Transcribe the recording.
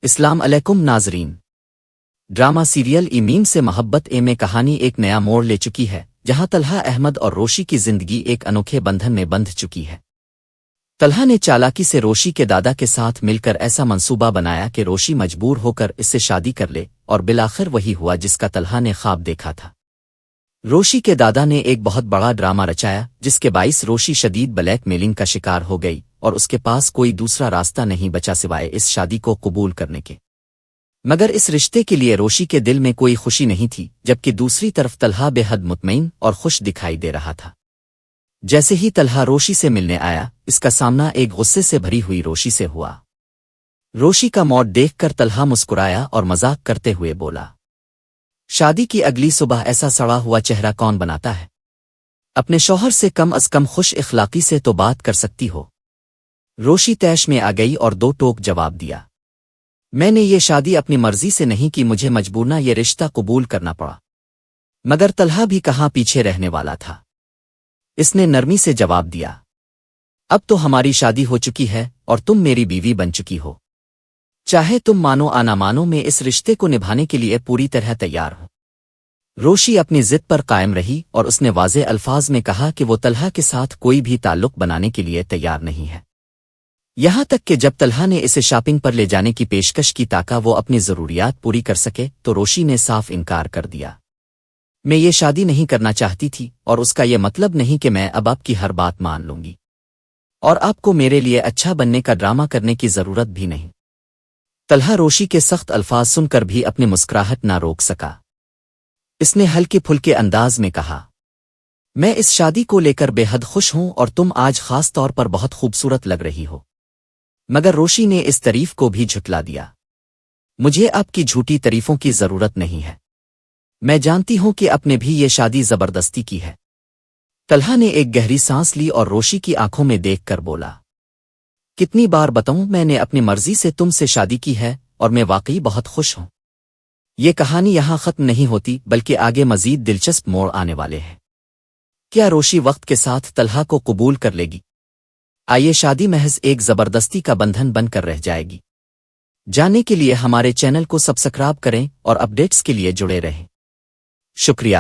السلام علیکم ناظرین۔ ڈرامہ سیریل میم سے محبت میں کہانی ایک نیا موڑ لے چکی ہے، جہاں طلحہ احمد اور روشی کی زندگی ایک انوکھے بندھن میں بندھ چکی ہے۔ طلحہ نے چالاکی سے روشی کے دادا کے ساتھ مل کر ایسا منصوبہ بنایا کہ روشی مجبور ہو کر اس سے شادی کر لے، اور بالآخر وہی ہوا جس کا طلحہ نے خواب دیکھا تھا۔ روشی کے دادا نے ایک بہت بڑا ڈرامہ رچایا، جس کے باعث روشی شدید بلیک میلنگ کا شکار ہو گئی، اور اس کے پاس کوئی دوسرا راستہ نہیں بچا سوائے اس شادی کو قبول کرنے کے۔ مگر اس رشتے کے لیے روشی کے دل میں کوئی خوشی نہیں تھی، جبکہ دوسری طرف طلحہ بے حد مطمئن اور خوش دکھائی دے رہا تھا۔ جیسے ہی طلحہ روشی سے ملنے آیا، اس کا سامنا ایک غصے سے بھری ہوئی روشی سے ہوا۔ روشی کا موڈ دیکھ کر طلحہ مسکرایا اور مذاق کرتے ہوئے بولا، شادی کی اگلی صبح ایسا سڑا ہوا چہرہ کون بناتا ہے؟ اپنے شوہر سے کم از کم خوش اخلاقی سے تو بات کر سکتی ہو۔ روشی تیش میں آ گئی اور دو ٹوک جواب دیا، میں نے یہ شادی اپنی مرضی سے نہیں کی، مجھے مجبورنہ یہ رشتہ قبول کرنا پڑا۔ مگر طلحہ بھی کہاں پیچھے رہنے والا تھا۔ اس نے نرمی سے جواب دیا، اب تو ہماری شادی ہو چکی ہے اور تم میری بیوی بن چکی ہو۔ چاہے تم مانو آ نہ مانو، میں اس رشتے کو نبھانے کے لیے پوری طرح تیار ہوں۔ روشی اپنی ضد پر قائم رہی اور اس نے واضح الفاظ میں کہا کہ وہ طلحہ کے ساتھ کوئی بھی تعلق بنانے کے لیے تیار نہیں ہے۔ یہاں تک کہ جب طلحہ نے اسے شاپنگ پر لے جانے کی پیشکش کی تاکہ وہ اپنی ضروریات پوری کر سکے، تو روشی نے صاف انکار کر دیا۔ میں یہ شادی نہیں کرنا چاہتی تھی، اور اس کا یہ مطلب نہیں کہ میں اب آپ کی ہر بات مان لوں گی، اور آپ کو میرے لیے اچھا بننے کا ڈرامہ کرنے کی ضرورت بھی نہیں۔ طلحہ روشی کے سخت الفاظ سن کر بھی اپنی مسکراہٹ نہ روک سکا۔ اس نے ہلکے پھلکے انداز میں کہا، میں اس شادی کو لے کر بے حد خوش ہوں، اور تم آج خاص طور پر بہت خوبصورت لگ رہی ہو۔ مگر روشی نے اس تعریف کو بھی جھٹلا دیا، مجھے آپ کی جھوٹی تعریفوں کی ضرورت نہیں ہے، میں جانتی ہوں کہ آپ نے بھی یہ شادی زبردستی کی ہے۔ طلحہ نے ایک گہری سانس لی اور روشی کی آنکھوں میں دیکھ کر بولا، کتنی بار بتاؤں، میں نے اپنی مرضی سے تم سے شادی کی ہے، اور میں واقعی بہت خوش ہوں۔ یہ کہانی یہاں ختم نہیں ہوتی، بلکہ آگے مزید دلچسپ موڑ آنے والے ہیں۔ کیا روشی وقت کے ساتھ طلحہ کو قبول کر لے گی؟ آئیے شادی محض ایک زبردستی کا بندھن بن کر رہ جائے گی؟ جاننے کے لیے ہمارے چینل کو سبسکرائب کریں اور اپڈیٹس کے لیے جڑے رہیں۔ شکریہ۔